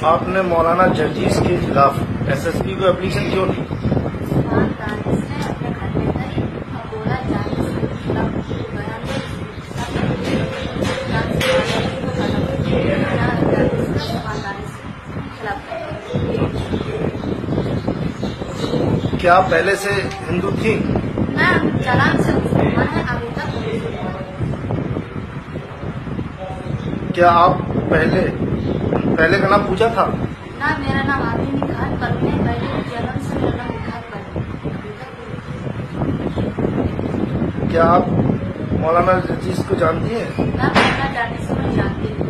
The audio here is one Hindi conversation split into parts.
आपने मौलाना जर्जीस के खिलाफ एसएसपी को एप्लीकेशन क्यों दी? क्या आप पहले से हिंदू थी? मैं चालान से मुसलमान है अभी तक। क्या आप पहले का नाम पूछा था? ना, मेरा नाम आदि निखात परवीन है। पहले जन्म से मेरा नाम निखात परवीन। क्या आप मौलाना जर्जीस को जानती हैं? ना, मौलाना जर्जीस को मैं जानती हूँ।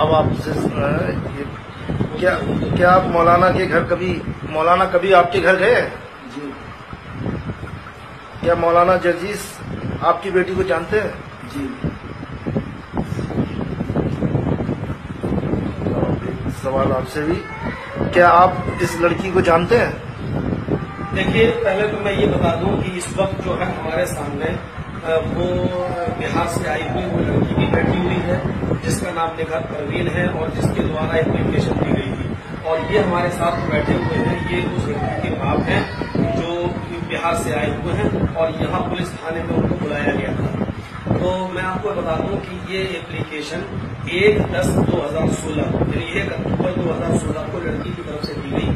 अब आप क्या आप मौलाना कभी आपके घर गए? जी। क्या मौलाना जर्जीस आपकी बेटी को जानते हैं? जी। सवाल आपसे भी, क्या आप इस लड़की को जानते हैं? देखिए, पहले तो मैं ये बता दूं कि इस वक्त जो है हमारे सामने वो बिहार से आई हुई वो लड़की भी बैठी हुई है जिसका नाम निखात परवीन है और जिसके द्वारा एप्लीकेशन दी गई थी। और ये हमारे साथ बैठे हुए हैं, ये उस लड़की के बाप हैं जो बिहार से आए हुए हैं और यहाँ पुलिस थाने में उनको बुलाया गया था। तो मैं आपको बता दूं कि ये एप्लीकेशन 1/10/2016 यानी 1 अक्टूबर 2016 को लड़की की तरफ से दी गई,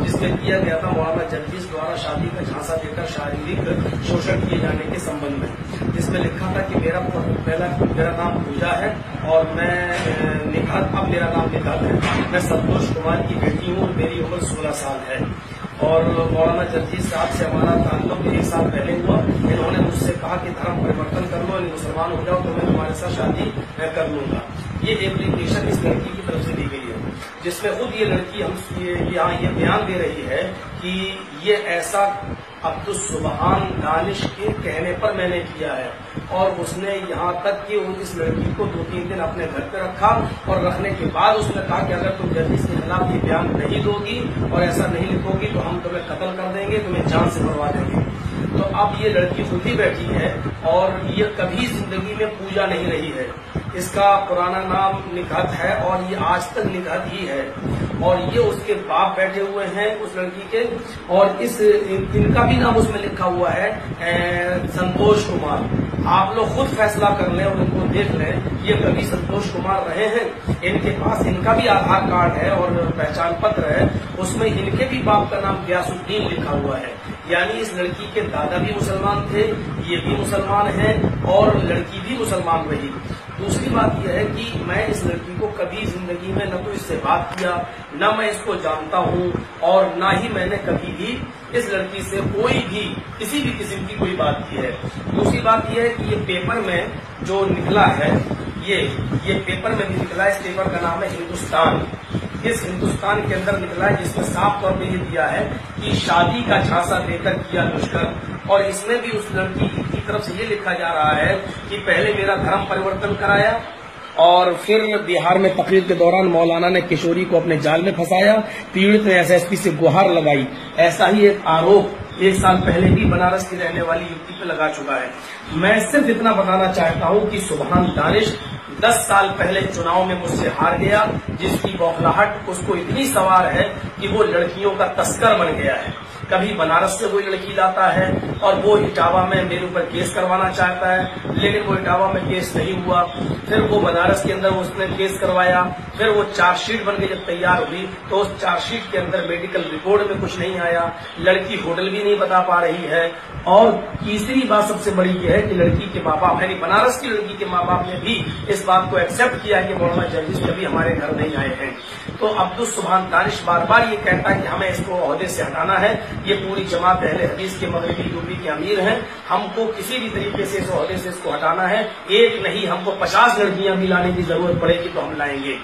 जिसमें किया गया था मौलाना जर्जीस द्वारा शादी का झांसा देकर शारीरिक शोषण किए जाने के संबंध में। जिसमें लिखा था कि मेरा नाम पूजा है और मैं निखात, अब मेरा नाम निखात है, मैं संतोष कुमार की बेटी हूँ और मेरी उम्र 16 साल है। और मौलाना जर्जीस साहब से हमारा ताल्लुक 1 साल पहले हुआ। इन्होंने मुझसे कहा कि धर्म परिवर्तन कर लो, मुसलमान हो जाओ तो मैं तुम्हारे साथ शादी कर लूंगा। ये एप्लीकेशन इस लड़की की तरफ से दी गई है, जिसमें खुद ये लड़की हम यहाँ ये बयान दे रही है कि ये ऐसा अब्दुल सुबहान दानिश के कहने पर मैंने किया है। और उसने यहाँ तक कि इस लड़की को 2-3 दिन अपने घर पे रखा और रखने के बाद उसने कहा कि अगर तुम जर्जीस के खिलाफ ये बयान नहीं दोगी और ऐसा नहीं लिखोगी तो हम तुम्हें कत्ल कर देंगे, तुम्हें जान से मरवा देंगे। तो अब ये लड़की खुद ही बैठी है और ये कभी जिंदगी में पूजा नहीं रही है। इसका पुराना नाम निखात है और ये आज तक निखात ही है। और ये उसके बाप बैठे हुए हैं उस लड़की के, और इनका भी नाम उसमें लिखा हुआ है संतोष कुमार। आप लोग खुद फैसला कर लें और इनको देख लें, ये कभी संतोष कुमार रहे हैं? इनके पास इनका भी आधार कार्ड है और पहचान पत्र है, उसमें इनके भी बाप का नाम गयासुद्दीन लिखा हुआ है। यानी इस लड़की के दादा भी मुसलमान थे, ये भी मुसलमान है और लड़की भी मुसलमान रही। दूसरी बात यह है कि मैं इस लड़की को कभी जिंदगी में न तो इससे बात किया, न मैं इसको जानता हूँ और न ही मैंने कभी भी इस लड़की से कोई भी किसी भी किस्म की कोई बात की है। दूसरी बात यह है कि ये पेपर में जो निकला है, ये पेपर में भी निकला है। इस पेपर का नाम है हिंदुस्तान। इस हिंदुस्तान के अंदर निकला है, जिसमें साफ तौर पे ये दिया है कि शादी का झांसा देकर किया दुष्कर्म। और इसमें भी उस लड़की की तरफ से ये लिखा जा रहा है कि पहले मेरा धर्म परिवर्तन कराया और फिर बिहार में तकरीर के दौरान मौलाना ने किशोरी को अपने जाल में फंसाया, पीड़ित ने एसएसपी से गुहार लगाई। ऐसा ही एक आरोप 1 साल पहले भी बनारस की रहने वाली युवती पे लगा चुका है। मैं सिर्फ इतना बताना चाहता हूँ कि सुबहान दानिश 10 साल पहले चुनाव में मुझसे हार गया, जिसकी बौखलाहट उसको इतनी सवार है कि वो लड़कियों का तस्कर बन गया है। कभी बनारस से कोई लड़की लाता है और वो इटावा में मेरे ऊपर केस करवाना चाहता है, लेकिन वो इटावा में केस नहीं हुआ। फिर वो बनारस के अंदर उसने केस करवाया, फिर वो चार्जशीट बन के जब तैयार हुई तो उस चार्जशीट के अंदर मेडिकल रिपोर्ट में कुछ नहीं आया, लड़की होटल भी नहीं बता पा रही है। और तीसरी बात सबसे बड़ी ये है कि लड़की के माँ बाप यानी बनारस की लड़की के माँ बाप ने भी इस बात को एक्सेप्ट किया कि मौलाना जर्जीस कभी हमारे घर नहीं आए हैं। तो अब्दुल सुबहान दानिश बार बार ये कहता है कि हमें इसको ओहदे से हटाना है। ये पूरी जमात अहले हदीस के मगरबी यूपी के अमीर हैं, हमको किसी भी तरीके से इस ओहदे से इसको हटाना है। एक नहीं, हमको 50 लड़कियां भी लाने की जरूरत पड़ेगी तो हम लाएंगे।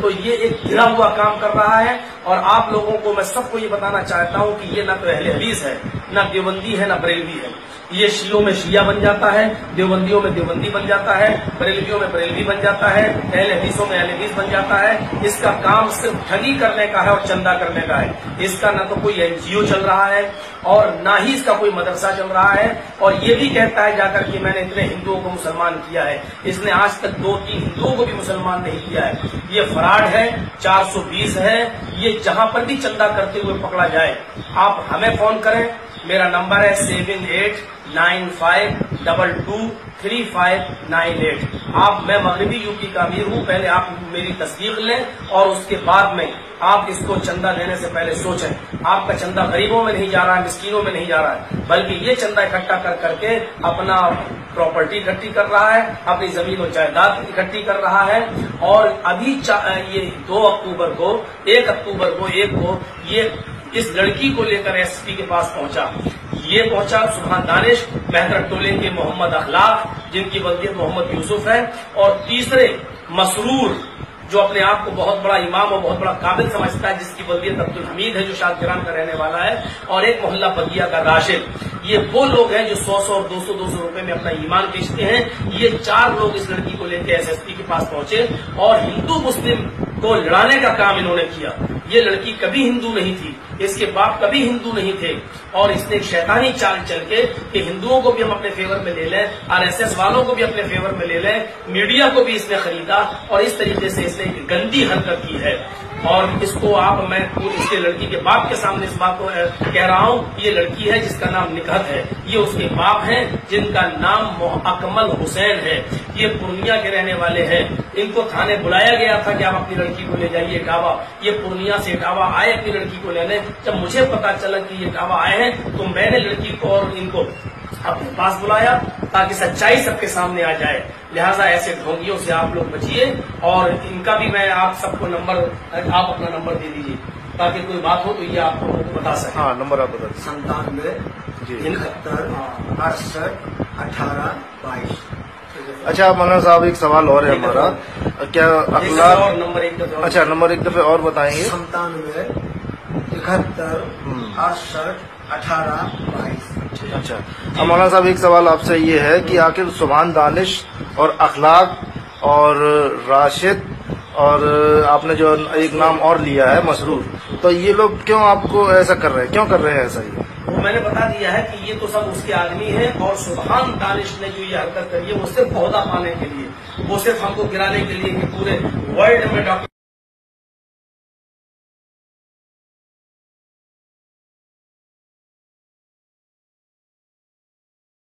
तो ये एक गिरा हुआ काम कर रहा है। और आप लोगों को मैं सबको ये बताना चाहता हूँ कि ये न तो अहले हदीस है, न देवबंदी है, न बरेलवी है। ये शियों में शिया बन जाता है, देवबंदियों में देवबंदी बन जाता है, बरेलवियों में बरेलवी बन जाता है, अहले हदीसों में अहले हदीस बन जाता है। इसका काम सिर्फ ठगी करने का है और चंदा करने का है। इसका न तो कोई एनजीओ चल रहा है और ना ही इसका कोई मदरसा चल रहा है। और ये भी कहता है जाकर कि मैंने इतने हिंदुओं को मुसलमान किया है। इसने आज तक 2-3 हिंदुओं को भी मुसलमान नहीं किया है। ये फ्रॉड है, 420 है। ये जहां पर भी चंदा करते हुए पकड़ा जाए आप हमें फोन करें। मेरा नंबर है 7895223598। मैं मगरबी यूपी का अमीर हूं। पहले आप मेरी तस्दीक लें और उसके बाद में आप इसको चंदा देने से पहले सोचें। आपका चंदा गरीबों में नहीं जा रहा है, मिस्कीनों में नहीं जा रहा है, बल्कि ये चंदा इकट्ठा कर करके अपना प्रॉपर्टी इकट्ठी कर रहा है, अपनी जमीन और जायदाद इकट्ठी कर रहा है। और अभी ये 1 अक्टूबर को ये इस लड़की को लेकर एसपी के पास पहुंचा। ये पहुंचा सुभान दानिश, बेहतर टोले के मोहम्मद अखलाक, जिनकी वल्दियत मोहम्मद यूसुफ है, और तीसरे मसरूर, जो अपने आप को बहुत बड़ा इमाम और बहुत बड़ा काबिल समझता है, जिसकी वल्दियत अब्दुल हमीद है, जो शादगिरान का रहने वाला है, और एक मोहल्ला बगिया का राशिद। ये वो लोग हैं जो 100 और 200 रुपए में अपना ईमान बेचते हैं। ये 4 लोग इस लड़की को लेकर एसएसपी के पास पहुंचे और हिंदू मुस्लिम को लड़ाने का काम इन्होंने किया। ये लड़की कभी हिंदू नहीं थी, इसके बाप कभी हिंदू नहीं थे, और इसने एक शैतानी चाल चल के कि हिंदुओं को भी हम अपने फेवर में ले लें, आरएसएस वालों को भी अपने फेवर में ले लें, मीडिया को भी इसने खरीदा, और इस तरीके से इसने एक गंदी हरकत की है। और इसको मैं इसके लड़की के बाप के सामने इस बात को कह रहा हूँ। ये लड़की है जिसका नाम निकहत है, ये उसके बाप हैं जिनका नाम अकमल हुसैन है। ये पूर्णिया के रहने वाले हैं। इनको थाने बुलाया गया था कि आप अपनी लड़की को ले जाइए इटावा। ये पूर्णिया से इटावा आए अपनी लड़की को लेने। जब मुझे पता चला कि ये इटावा आए हैं तो मैंने लड़की को और इनको अपने पास बुलाया ताकि सच्चाई सबके सामने आ जाए। लिहाजा ऐसे ढोंगियों से आप लोग बचिए। और इनका भी मैं आप सबको नंबर, आप अपना नंबर दे दीजिए ताकि कोई बात हो तो ये आपको बता सके। हाँ, नंबर आप बता दीजिए। 97 71 68 18 22। अच्छा मौलाना साहब, एक सवाल और है हमारा, क्या अखलाक और नंबर एक दफे, अच्छा नंबर एक दफे और बताएंगे। 97 71 68 18 22। अच्छा, अब मौलाना साहब एक सवाल आपसे ये है कि आखिर सुभान दानिश और अखलाक और राशिद और आपने जो एक नाम और लिया है मसरूर, तो ये लोग क्यों आपको ऐसा कर रहे हैं, क्यों कर रहे हैं ऐसा? ये वो मैंने बता दिया है कि ये तो सब उसके आदमी हैं, और सुभान दानिश ने जो ये हरकत करी है वो सिर्फ ओहदा पाने के लिए, वो सिर्फ हमको गिराने के लिए कि पूरे वर्ल्ड में डॉक्टर